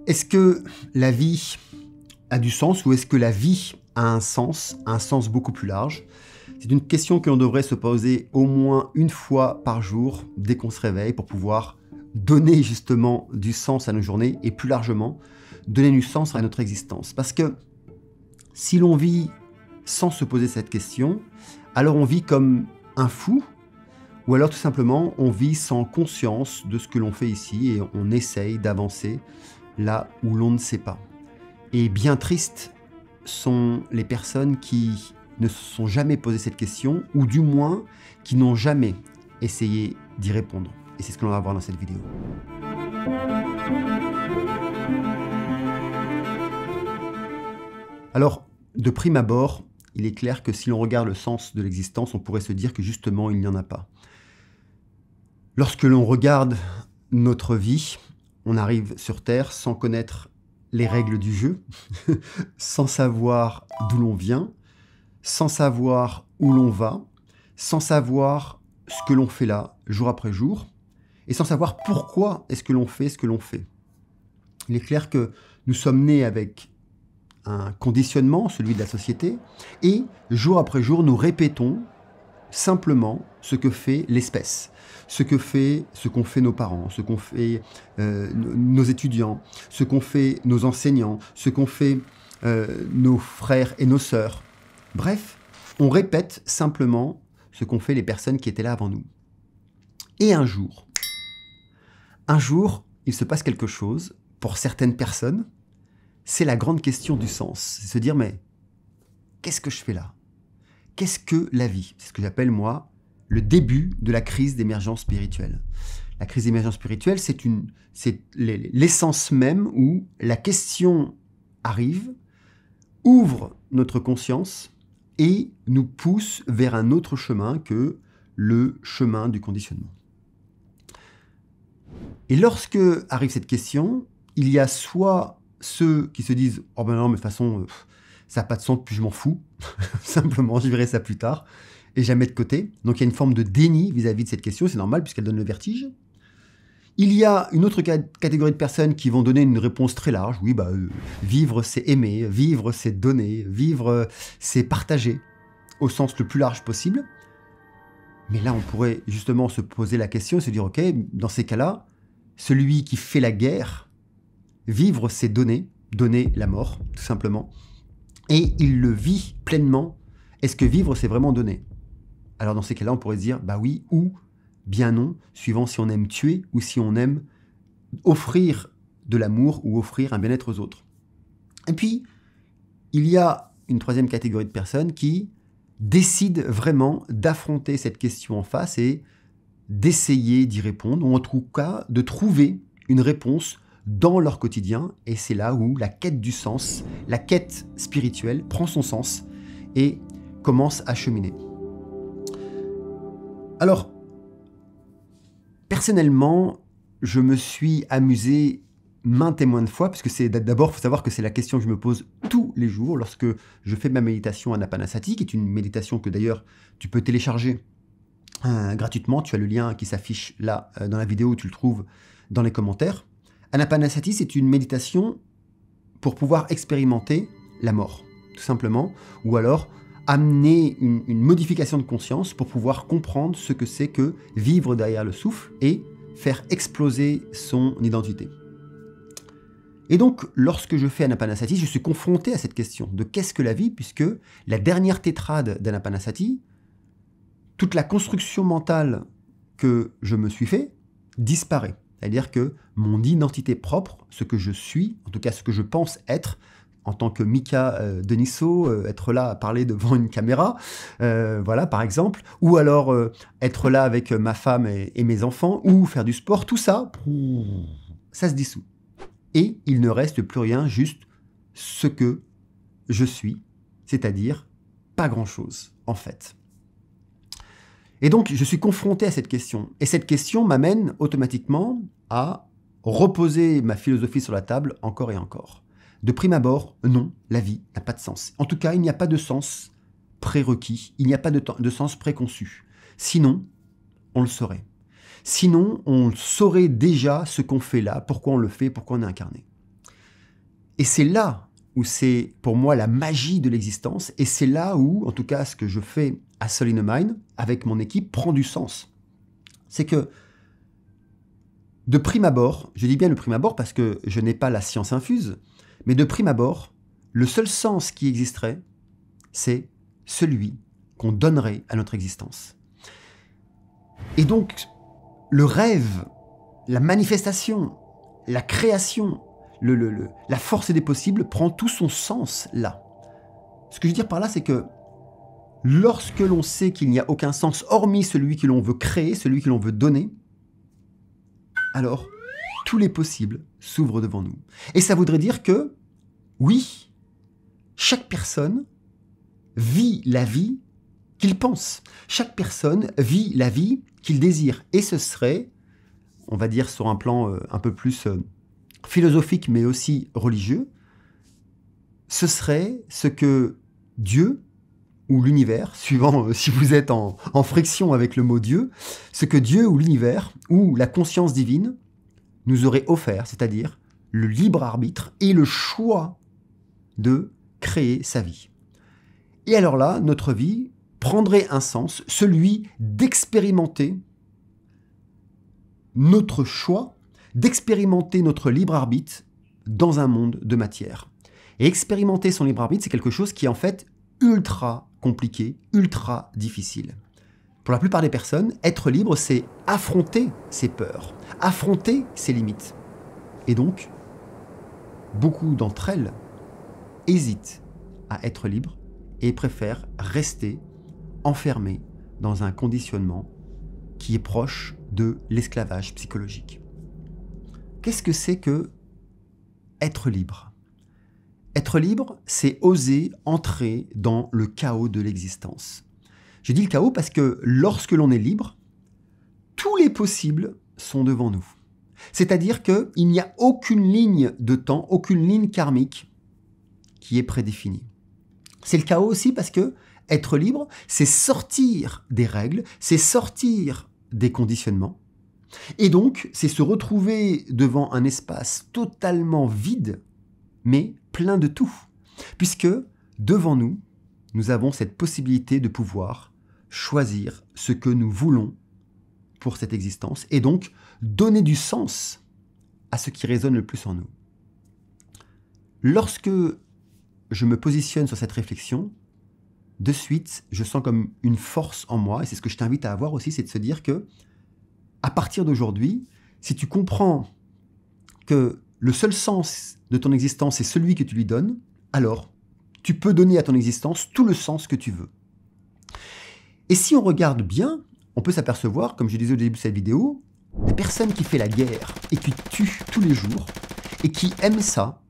Est-ce que la vie a du sens ou est-ce que la vie a un sens beaucoup plus large? C'est une question que l'on devrait se poser au moins une fois par jour dès qu'on se réveille pour pouvoir donner justement du sens à nos journées et plus largement donner du sens à notre existence. Parce que si l'on vit sans se poser cette question, alors on vit comme un fou ou alors tout simplement on vit sans conscience de ce que l'on fait ici et on essaye d'avancer là où l'on ne sait pas. Et bien tristes sont les personnes qui ne se sont jamais posé cette question, ou du moins qui n'ont jamais essayé d'y répondre. Et c'est ce que l'on va voir dans cette vidéo. Alors, de prime abord, il est clair que si l'on regarde le sens de l'existence, on pourrait se dire que justement, il n'y en a pas. Lorsque l'on regarde notre vie, on arrive sur Terre sans connaître les règles du jeu, sans savoir d'où l'on vient, sans savoir où l'on va, sans savoir ce que l'on fait là, jour après jour, et sans savoir pourquoi est-ce que l'on fait ce que l'on fait. Il est clair que nous sommes nés avec un conditionnement, celui de la société, et jour après jour, nous répétons simplement ce que fait l'espèce, ce qu'ont fait nos parents, ce qu'ont fait nos étudiants, ce qu'ont fait nos enseignants, ce qu'ont fait nos frères et nos sœurs. Bref, on répète simplement ce qu'ont fait les personnes qui étaient là avant nous. Et un jour, il se passe quelque chose pour certaines personnes. C'est la grande question du sens. C'est se dire, mais qu'est-ce que je fais là? Qu'est-ce que la vie? C'est ce que j'appelle, moi, le début de la crise d'émergence spirituelle. La crise d'émergence spirituelle, c'est l'essence même où la question arrive, ouvre notre conscience et nous pousse vers un autre chemin que le chemin du conditionnement. Et lorsque arrive cette question, il y a soit ceux qui se disent « Oh ben non, mais de toute façon, ça n'a pas de sens, puis je m'en fous. Simplement, je verrai ça plus tard. » Et je la mets de côté. Donc il y a une forme de déni vis-à-vis de cette question, c'est normal puisqu'elle donne le vertige. Il y a une autre catégorie de personnes qui vont donner une réponse très large. Oui, vivre c'est aimer, vivre c'est donner, vivre c'est partager, au sens le plus large possible. Mais là, on pourrait justement se poser la question et se dire, ok, dans ces cas-là, celui qui fait la guerre, vivre c'est donner la mort, tout simplement. Et il le vit pleinement. Est-ce que vivre c'est vraiment donner? Alors dans ces cas-là, on pourrait se dire, bah oui ou bien non, suivant si on aime tuer ou si on aime offrir de l'amour ou offrir un bien-être aux autres. Et puis, il y a une troisième catégorie de personnes qui décident vraiment d'affronter cette question en face et d'essayer d'y répondre, ou en tout cas de trouver une réponse dans leur quotidien. Et c'est là où la quête du sens, la quête spirituelle prend son sens et commence à cheminer. Alors, personnellement, je me suis amusé maintes et maintes fois, parce que d'abord, il faut savoir que c'est la question que je me pose tous les jours lorsque je fais ma méditation Anapanasati, qui est une méditation que d'ailleurs tu peux télécharger gratuitement. Tu as le lien qui s'affiche là dans la vidéo, tu le trouves dans les commentaires. Anapanasati, c'est une méditation pour pouvoir expérimenter la mort, tout simplement, ou alors amener une modification de conscience pour pouvoir comprendre ce que c'est que vivre derrière le souffle et faire exploser son identité. Et donc, lorsque je fais Anapanasati, je suis confronté à cette question de qu'est-ce que la vie, puisque la dernière tétrade d'Anapanasati, toute la construction mentale que je me suis fait disparaît. C'est-à-dire que mon identité propre, ce que je suis, en tout cas ce que je pense être, en tant que Mika Deniso, être là à parler devant une caméra, voilà, par exemple, ou alors être là avec ma femme et mes enfants, ou faire du sport, tout ça, ça se dissout. Et il ne reste plus rien, juste ce que je suis, c'est-à-dire pas grand-chose, en fait. Et donc, je suis confronté à cette question. Et cette question m'amène automatiquement à reposer ma philosophie sur la table encore et encore. De prime abord, non, la vie n'a pas de sens. En tout cas, il n'y a pas de sens prérequis, il n'y a pas de sens préconçu. Sinon, on le saurait. Sinon, on saurait déjà ce qu'on fait là, pourquoi on le fait, pourquoi on est incarné. Et c'est là où c'est pour moi la magie de l'existence, et c'est là où, en tout cas, ce que je fais à Soul in a Mind, avec mon équipe, prend du sens. C'est que, de prime abord, je dis bien de prime abord parce que je n'ai pas la science infuse, mais de prime abord, le seul sens qui existerait, c'est celui qu'on donnerait à notre existence. Et donc, le rêve, la manifestation, la création, la force des possibles prend tout son sens là. Ce que je veux dire par là, c'est que lorsque l'on sait qu'il n'y a aucun sens hormis celui que l'on veut créer, celui que l'on veut donner, alors tous les possibles s'ouvrent devant nous. Et ça voudrait dire que, oui, chaque personne vit la vie qu'il pense. Chaque personne vit la vie qu'il désire. Et ce serait, on va dire sur un plan un peu plus philosophique mais aussi religieux, ce serait ce que Dieu ou l'univers, suivant si vous êtes en friction avec le mot Dieu, ce que Dieu ou l'univers ou la conscience divine nous aurait offert, c'est-à-dire le libre arbitre et le choix de créer sa vie. Et alors là, notre vie prendrait un sens, celui d'expérimenter notre choix, d'expérimenter notre libre arbitre dans un monde de matière. Et expérimenter son libre arbitre, c'est quelque chose qui est en fait ultra compliqué, ultra difficile. Pour la plupart des personnes, être libre, c'est affronter ses peurs, affronter ses limites. Et donc, beaucoup d'entre elles hésitent à être libres et préfèrent rester enfermées dans un conditionnement qui est proche de l'esclavage psychologique. Qu'est-ce que c'est que être libre ? Être libre, c'est oser entrer dans le chaos de l'existence. Je dis le chaos parce que lorsque l'on est libre, tous les possibles sont devant nous. C'est-à-dire qu'il n'y a aucune ligne de temps, aucune ligne karmique qui est prédéfinie. C'est le chaos aussi parce que être libre, c'est sortir des règles, c'est sortir des conditionnements. Et donc, c'est se retrouver devant un espace totalement vide, mais plein de tout. Puisque devant nous, nous avons cette possibilité de pouvoir choisir ce que nous voulons pour cette existence et donc donner du sens à ce qui résonne le plus en nous. Lorsque je me positionne sur cette réflexion, de suite, je sens comme une force en moi, et c'est ce que je t'invite à avoir aussi, c'est de se dire que, à partir d'aujourd'hui, si tu comprends que le seul sens de ton existence est celui que tu lui donnes, alors tu peux donner à ton existence tout le sens que tu veux. Et si on regarde bien, on peut s'apercevoir, comme je disais au début de cette vidéo, des personnes qui font la guerre et qui tuent tous les jours et qui aiment ça,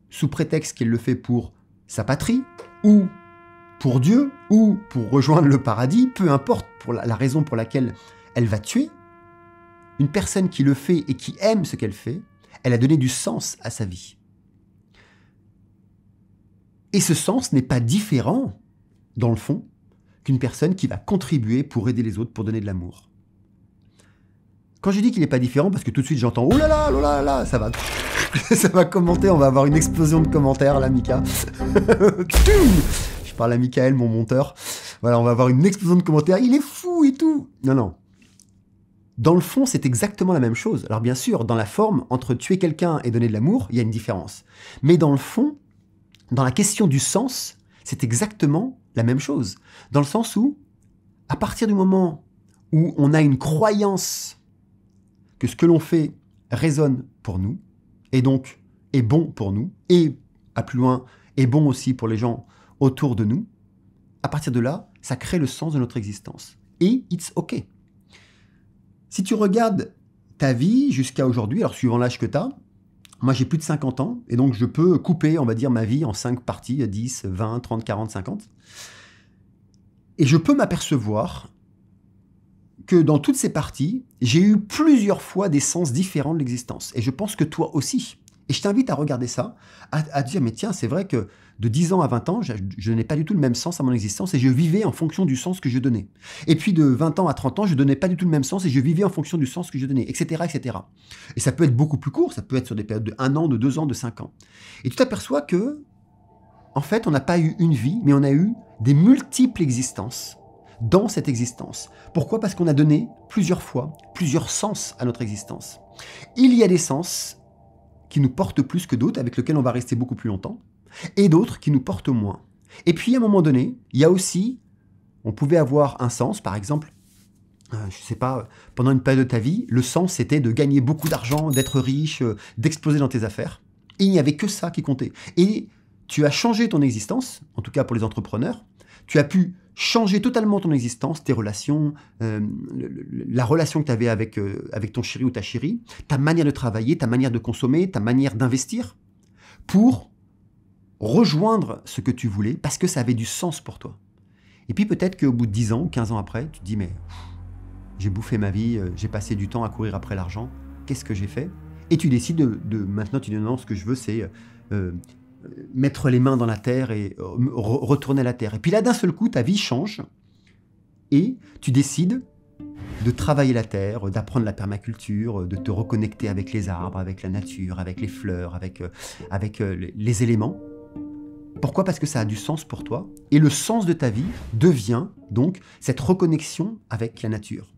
sous prétexte qu'elle le fait pour sa patrie, ou pour Dieu, ou pour rejoindre le paradis, peu importe pour la raison pour laquelle elle va tuer, une personne qui le fait et qui aime ce qu'elle fait, elle a donné du sens à sa vie. Et ce sens n'est pas différent, dans le fond, qu'une personne qui va contribuer pour aider les autres, pour donner de l'amour. Quand je dis qu'il n'est pas différent, parce que tout de suite j'entends « Oh là là, oh là là !» ça va commenter, on va avoir une explosion de commentaires, là, Mika. Je parle à Michael, mon monteur. Voilà, on va avoir une explosion de commentaires. Il est fou et tout. Non, non. Dans le fond, c'est exactement la même chose. Alors bien sûr, dans la forme, entre tuer quelqu'un et donner de l'amour, il y a une différence. Mais dans le fond, dans la question du sens, c'est exactement la même chose. Dans le sens où, à partir du moment où on a une croyance que ce que l'on fait résonne pour nous, et donc est bon pour nous, et à plus loin, est bon aussi pour les gens autour de nous, à partir de là, ça crée le sens de notre existence. Et it's OK. Si tu regardes ta vie jusqu'à aujourd'hui, alors suivant l'âge que tu as, moi j'ai plus de 50 ans, et donc je peux couper, on va dire, ma vie en 5 parties, 10, 20, 30, 40, 50. Et je peux m'apercevoir que dans toutes ces parties, j'ai eu plusieurs fois des sens différents de l'existence. Et je pense que toi aussi. Et je t'invite à regarder ça, à dire, mais tiens, c'est vrai que de 10 ans à 20 ans, je n'ai pas du tout le même sens à mon existence et je vivais en fonction du sens que je donnais. Et puis de 20 ans à 30 ans, je ne donnais pas du tout le même sens et je vivais en fonction du sens que je donnais, etc., etc. Et ça peut être beaucoup plus court, ça peut être sur des périodes de 1 an, de 2 ans, de 5 ans. Et tu t'aperçois que, en fait, on n'a pas eu une vie, mais on a eu des multiples existences dans cette existence. Pourquoi? Parce qu'on a donné plusieurs fois, plusieurs sens à notre existence. Il y a des sens qui nous portent plus que d'autres, avec lesquels on va rester beaucoup plus longtemps, et d'autres qui nous portent moins. Et puis, à un moment donné, il y a aussi, on pouvait avoir un sens, par exemple, je ne sais pas, pendant une période de ta vie, le sens c'était de gagner beaucoup d'argent, d'être riche, d'exploser dans tes affaires. Et il n'y avait que ça qui comptait. Et tu as changé ton existence, en tout cas pour les entrepreneurs, tu as pu changer totalement ton existence, tes relations, la relation que tu avais avec ton chéri ou ta chérie, ta manière de travailler, ta manière de consommer, ta manière d'investir, pour rejoindre ce que tu voulais, parce que ça avait du sens pour toi. Et puis peut-être qu'au bout de 10 ans, 15 ans après, tu te dis, mais j'ai bouffé ma vie, j'ai passé du temps à courir après l'argent, qu'est-ce que j'ai fait? Et tu décides maintenant, tu dis non, ce que je veux, c'est mettre les mains dans la terre et retourner à la terre. Et puis là, d'un seul coup, ta vie change et tu décides de travailler la terre, d'apprendre la permaculture, de te reconnecter avec les arbres, avec la nature, avec les fleurs, avec les éléments. Pourquoi? Parce que ça a du sens pour toi. Et le sens de ta vie devient donc cette reconnexion avec la nature.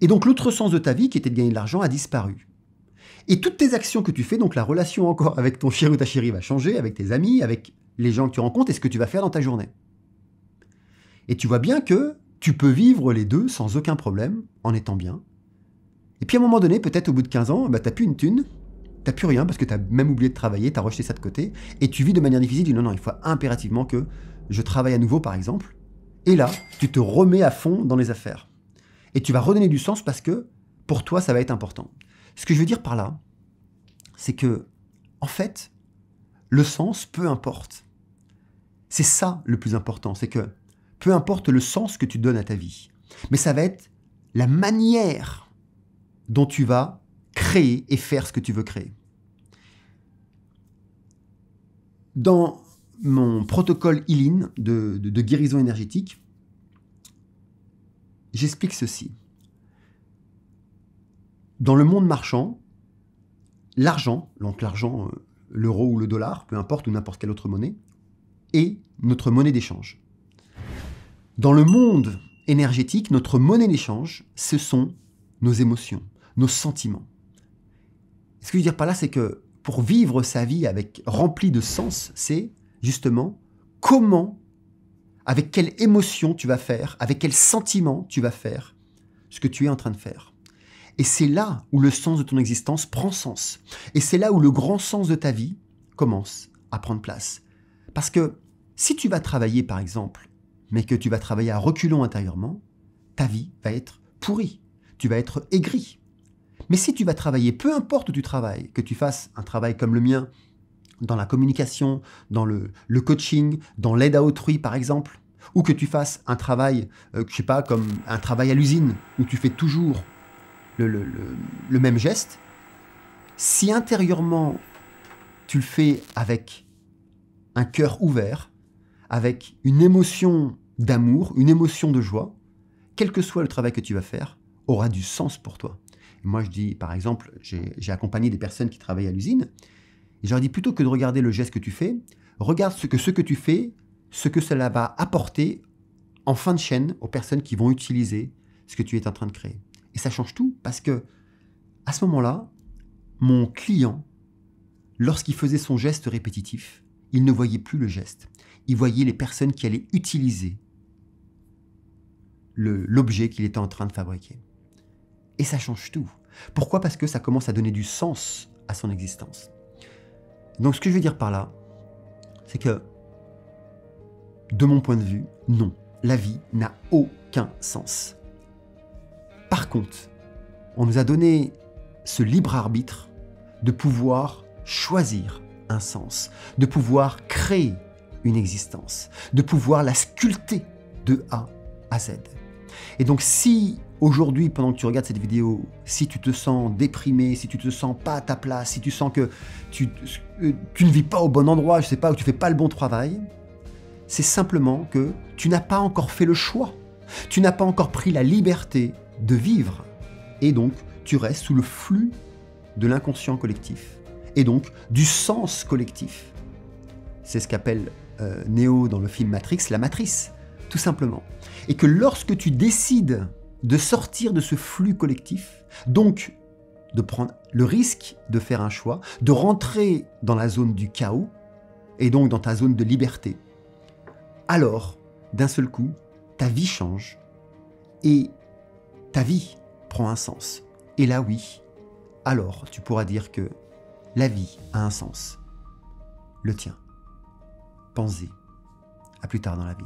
Et donc l'autre sens de ta vie, qui était de gagner de l'argent, a disparu. Et toutes tes actions que tu fais, donc la relation encore avec ton chéri ou ta chérie va changer, avec tes amis, avec les gens que tu rencontres et ce que tu vas faire dans ta journée. Et tu vois bien que tu peux vivre les deux sans aucun problème, en étant bien. Et puis à un moment donné, peut-être au bout de 15 ans, tu n'as plus une thune, tu n'as plus rien parce que tu as même oublié de travailler, tu as rejeté ça de côté, et tu vis de manière difficile, tu dis non, il faut impérativement que je travaille à nouveau par exemple. Et là, tu te remets à fond dans les affaires. Et tu vas redonner du sens parce que pour toi, ça va être important. Ce que je veux dire par là, c'est que, en fait, le sens, peu importe. C'est ça le plus important, c'est que peu importe le sens que tu donnes à ta vie, mais ça va être la manière dont tu vas créer et faire ce que tu veux créer. Dans mon protocole Healing de guérison énergétique, j'explique ceci. Dans le monde marchand, l'argent, donc l'argent, l'euro ou le dollar, peu importe, ou n'importe quelle autre monnaie, est notre monnaie d'échange. Dans le monde énergétique, notre monnaie d'échange, ce sont nos émotions, nos sentiments. Ce que je veux dire par là, c'est que pour vivre sa vie remplie de sens, c'est justement comment, avec quelle émotion tu vas faire, avec quel sentiment tu vas faire ce que tu es en train de faire. Et c'est là où le sens de ton existence prend sens. Et c'est là où le grand sens de ta vie commence à prendre place. Parce que si tu vas travailler, par exemple, mais que tu vas travailler à reculons intérieurement, ta vie va être pourrie. Tu vas être aigri. Mais si tu vas travailler, peu importe où tu travailles, que tu fasses un travail comme le mien, dans la communication, dans le coaching, dans l'aide à autrui, par exemple, ou que tu fasses un travail, je sais pas, comme un travail à l'usine, où tu fais toujours le même geste, si intérieurement tu le fais avec un cœur ouvert, avec une émotion d'amour, une émotion de joie, quel que soit le travail que tu vas faire, aura du sens pour toi. Et moi je dis, par exemple, j'ai accompagné des personnes qui travaillent à l'usine, et je leur dis plutôt que de regarder le geste que tu fais, regarde ce que tu fais, ce que cela va apporter en fin de chaîne aux personnes qui vont utiliser ce que tu es en train de créer. Et ça change tout parce que, à ce moment-là, mon client, lorsqu'il faisait son geste répétitif, il ne voyait plus le geste. Il voyait les personnes qui allaient utiliser l'objet qu'il était en train de fabriquer. Et ça change tout. Pourquoi? Parce que ça commence à donner du sens à son existence. Donc ce que je veux dire par là, c'est que, de mon point de vue, non, la vie n'a aucun sens. Par contre, on nous a donné ce libre arbitre de pouvoir choisir un sens, de pouvoir créer une existence, de pouvoir la sculpter de A à Z. Et donc si aujourd'hui, pendant que tu regardes cette vidéo, si tu te sens déprimé, si tu te sens pas à ta place, si tu sens que tu ne vis pas au bon endroit, je sais pas, ou tu fais pas le bon travail, c'est simplement que tu n'as pas encore fait le choix. Tu n'as pas encore pris la liberté de vivre. Et donc, tu restes sous le flux de l'inconscient collectif. Et donc, du sens collectif. C'est ce qu'appelle Neo dans le film Matrix, la matrice, tout simplement. Et que lorsque tu décides de sortir de ce flux collectif, donc de prendre le risque de faire un choix, de rentrer dans la zone du chaos, et donc dans ta zone de liberté, alors, d'un seul coup, ta vie change et ta vie prend un sens. Et là, oui, alors tu pourras dire que la vie a un sens. Le tien. Pense-y. À plus tard dans la vie.